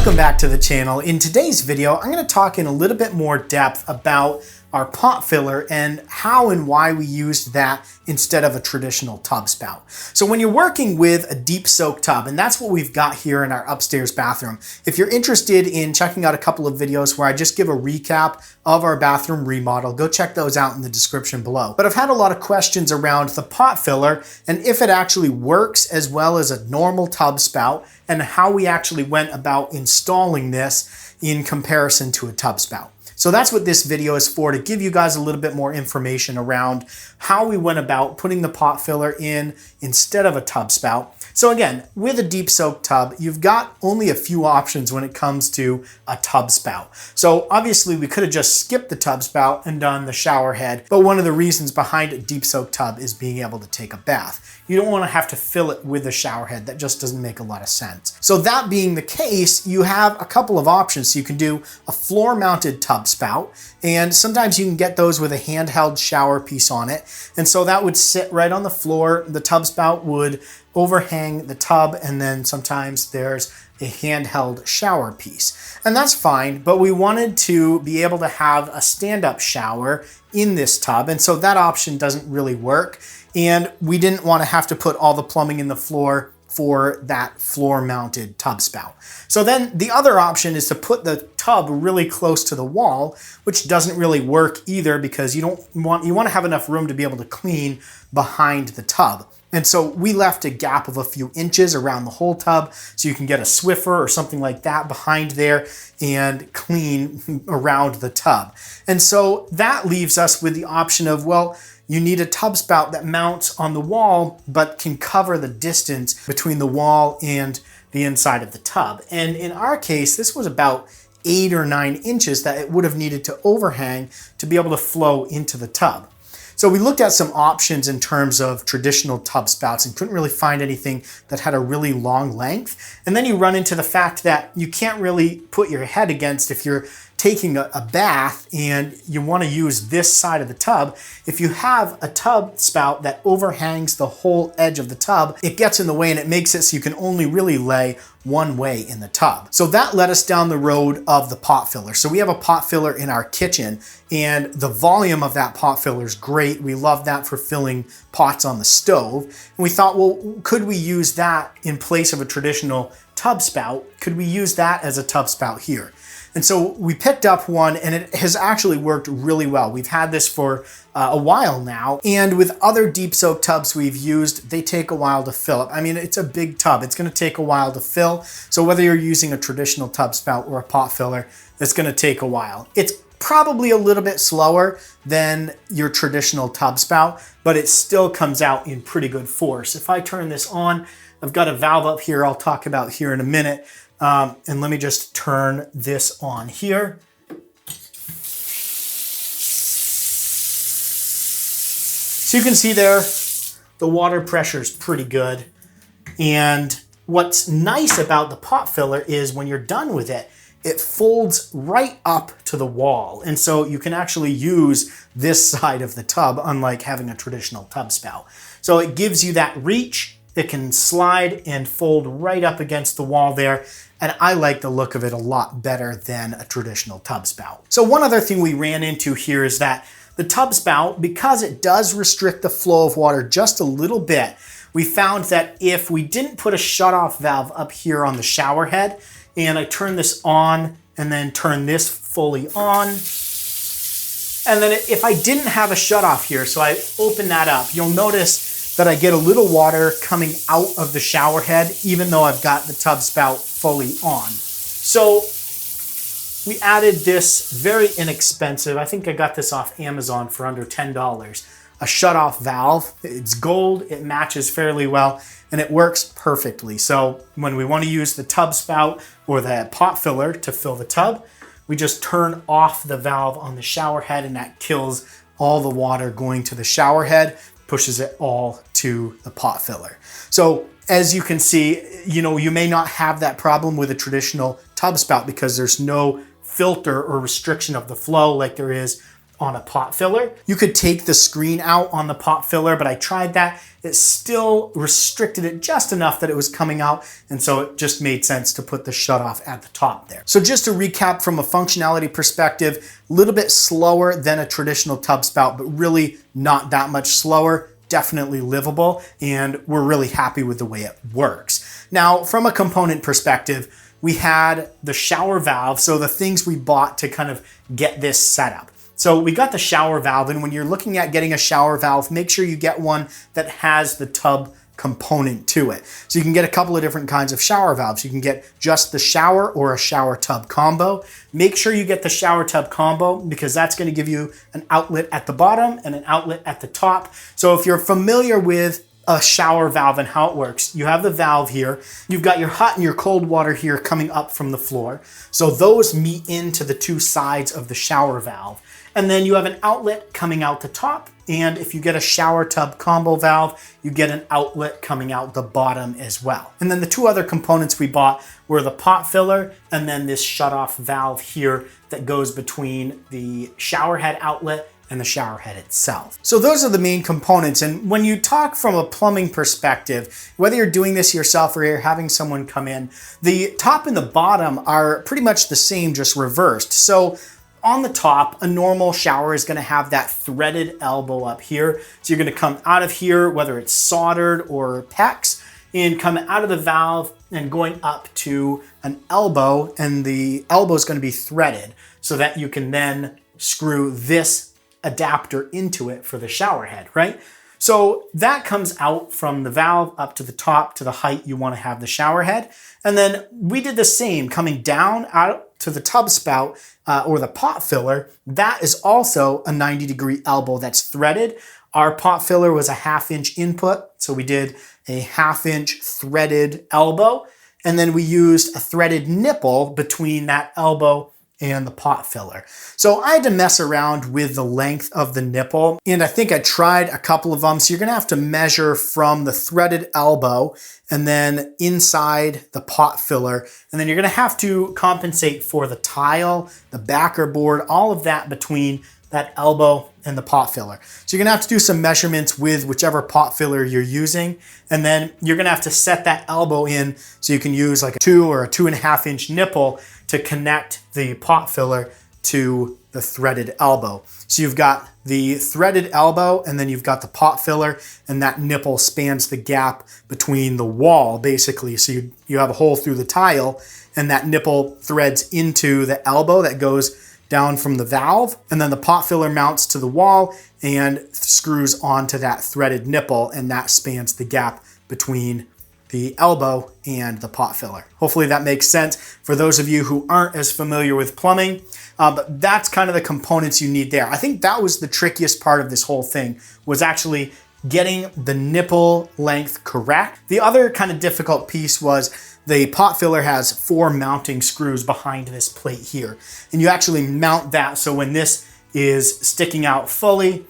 Welcome back to the channel. In today's video, I'm going to talk in a little bit more depth about our pot filler and how and why we used that instead of a traditional tub spout. So when you're working with a deep soak tub, and that's what we've got here in our upstairs bathroom, if you're interested in checking out a couple of videos where I just give a recap of our bathroom remodel, go check those out in the description below. But I've had a lot of questions around the pot filler and if it actually works as well as a normal tub spout and how we actually went about installing this in comparison to a tub spout. So that's what this video is for, to give you guys a little bit more information around how we went about putting the pot filler in instead of a tub spout. So again, with a deep soak tub, you've got only a few options when it comes to a tub spout. So obviously we could have just skipped the tub spout and done the shower head, but one of the reasons behind a deep soak tub is being able to take a bath. You don't want to have to fill it with a shower head. That just doesn't make a lot of sense. So that being the case, you have a couple of options. So you can do a floor mounted tub spout, and sometimes you can get those with a handheld shower piece on it. And so that would sit right on the floor. The tub spout would overhang the tub, and then sometimes there's a handheld shower piece. And that's fine, but we wanted to be able to have a stand-up shower in this tub, and so that option doesn't really work. And we didn't want to have to put all the plumbing in the floor for that floor-mounted tub spout. So then the other option is to put the tub really close to the wall, which doesn't really work either because you want to have enough room to be able to clean behind the tub. And so we left a gap of a few inches around the whole tub so you can get a Swiffer or something like that behind there and clean around the tub. And so that leaves us with the option of, well, you need a tub spout that mounts on the wall but can cover the distance between the wall and the inside of the tub. And in our case, this was about 8 or 9 inches that it would have needed to overhang to be able to flow into the tub. So we looked at some options in terms of traditional tub spouts and couldn't really find anything that had a really long length. And then you run into the fact that you can't really put your head against if you're taking a bath and you want to use this side of the tub. If you have a tub spout that overhangs the whole edge of the tub, it gets in the way and it makes it so you can only really lay one way in the tub. So that led us down the road of the pot filler. So we have a pot filler in our kitchen and the volume of that pot filler is great. We love that for filling pots on the stove. And we thought, well, could we use that in place of a traditional tub spout? Could we use that as a tub spout here? And so we picked up one and it has actually worked really well. We've had this for a while now, and with other deep soak tubs we've used, they take a while to fill up. I mean, it's a big tub. It's gonna take a while to fill. So whether you're using a traditional tub spout or a pot filler, it's gonna take a while. It's probably a little bit slower than your traditional tub spout, but it still comes out in pretty good force. If I turn this on, I've got a valve up here I'll talk about here in a minute. And let me just turn this on here. So you can see there, the water pressure is pretty good. And what's nice about the pot filler is when you're done with it, it folds right up to the wall. And so you can actually use this side of the tub, unlike having a traditional tub spout. So it gives you that reach. It can slide and fold right up against the wall there. And I like the look of it a lot better than a traditional tub spout. So one other thing we ran into here is that the tub spout, because it does restrict the flow of water just a little bit, we found that if we didn't put a shutoff valve up here on the shower head, and I turn this on and then turn this fully on, and then if I didn't have a shutoff here, so I open that up, you'll notice that I get a little water coming out of the shower head, even though I've got the tub spout fully on. So we added this very inexpensive, I think I got this off Amazon for under $10, a shutoff valve. It's gold, it matches fairly well, and it works perfectly. So when we want to use the tub spout or the pot filler to fill the tub, we just turn off the valve on the shower head and that kills all the water going to the shower head, pushes it all to the pot filler. So as you can see, you may not have that problem with a traditional tub spout because there's no filter or restriction of the flow like there is on a pot filler. You could take the screen out on the pot filler, but I tried that. It still restricted it just enough that it was coming out, and so it just made sense to put the shutoff at the top there. So just to recap from a functionality perspective, a little bit slower than a traditional tub spout, but really not that much slower. Definitely livable, and we're really happy with the way it works. Now, from a component perspective, we had the shower valve, so the things we bought to kind of get this set up. So we got the shower valve, and when you're looking at getting a shower valve, make sure you get one that has the tub component to it. So you can get a couple of different kinds of shower valves. You can get just the shower or a shower tub combo. Make sure you get the shower tub combo because that's going to give you an outlet at the bottom and an outlet at the top. So if you're familiar with a shower valve and how it works, you have the valve here, you've got your hot and your cold water here coming up from the floor. So those meet into the two sides of the shower valve. And then you have an outlet coming out the top. And if you get a shower tub combo valve, you get an outlet coming out the bottom as well. And then the two other components we bought were the pot filler and then this shutoff valve here that goes between the shower head outlet and the shower head itself. So those are the main components. And when you talk from a plumbing perspective, whether you're doing this yourself or you're having someone come in, the top and the bottom are pretty much the same, just reversed. So on the top, a normal shower is going to have that threaded elbow up here. So you're going to come out of here, whether it's soldered or PEX, and come out of the valve and going up to an elbow, and the elbow is going to be threaded so that you can then screw this adapter into it for the shower head, right? So that comes out from the valve up to the top to the height you want to have the shower head. And then we did the same coming down out to the tub spout or the pot filler. That is also a 90-degree elbow that's threaded. Our pot filler was a 1/2 inch input. So we did a 1/2 inch threaded elbow. And then we used a threaded nipple between that elbow and the pot filler. So I had to mess around with the length of the nipple, and I think I tried a couple of them. So you're gonna have to measure from the threaded elbow and then inside the pot filler, and then you're gonna have to compensate for the tile, the backer board, all of that between that elbow and the pot filler. So you're gonna have to do some measurements with whichever pot filler you're using, and then you're gonna have to set that elbow in so you can use like a 2 or a 2.5 inch nipple to connect the pot filler to the threaded elbow. So you've got the threaded elbow and then you've got the pot filler, and that nipple spans the gap between the wall basically. So you have a hole through the tile, and that nipple threads into the elbow that goes down from the valve, and then the pot filler mounts to the wall and screws onto that threaded nipple, and that spans the gap between the elbow and the pot filler. Hopefully that makes sense for those of you who aren't as familiar with plumbing, but that's kind of the components you need there. I think that was the trickiest part of this whole thing, was actually getting the nipple length correct. The other kind of difficult piece was the pot filler has 4 mounting screws behind this plate here, and you actually mount that so when this is sticking out fully,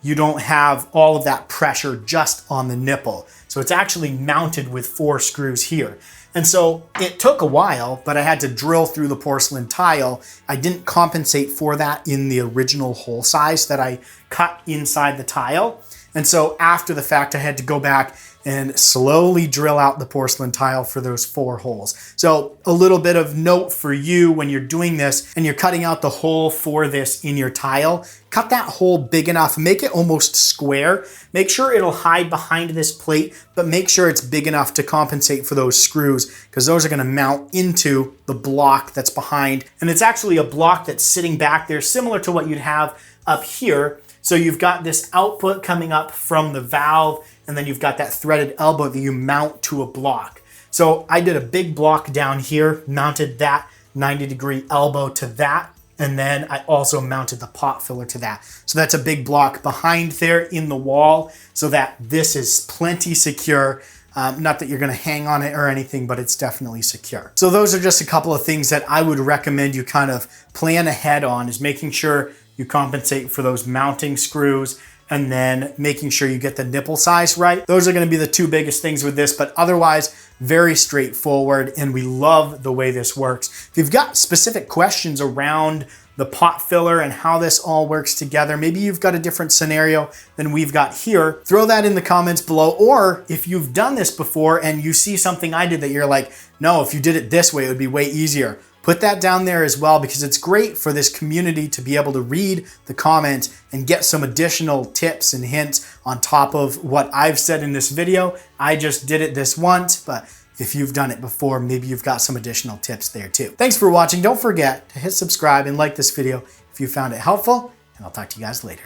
you don't have all of that pressure just on the nipple. So it's actually mounted with 4 screws here. And so it took a while, but I had to drill through the porcelain tile. I didn't compensate for that in the original hole size that I cut inside the tile. And so after the fact, I had to go back and slowly drill out the porcelain tile for those 4 holes. So a little bit of note for you when you're doing this and you're cutting out the hole for this in your tile, cut that hole big enough, make it almost square. Make sure it'll hide behind this plate, but make sure it's big enough to compensate for those screws, because those are gonna mount into the block that's behind. And it's actually a block that's sitting back there, similar to what you'd have up here. So you've got this output coming up from the valve, and then you've got that threaded elbow that you mount to a block. So I did a big block down here, mounted that 90-degree elbow to that, and then I also mounted the pot filler to that. So that's a big block behind there in the wall so that this is plenty secure. Not that you're gonna hang on it or anything, but it's definitely secure. So those are just a couple of things that I would recommend you kind of plan ahead on, is making sure you compensate for those mounting screws, and then making sure you get the nipple size right. Those are gonna be the 2 biggest things with this, but otherwise, very straightforward, and we love the way this works. If you've got specific questions around the pot filler and how this all works together. Maybe you've got a different scenario than we've got here. Throw that in the comments below. Or if you've done this before and you see something I did that you're like, no, if you did it this way, it would be way easier. Put that down there as well, because it's great for this community to be able to read the comments and get some additional tips and hints on top of what I've said in this video. I just did it this once, but if you've done it before, maybe you've got some additional tips there too. Thanks for watching. Don't forget to hit subscribe and like this video if you found it helpful, and I'll talk to you guys later.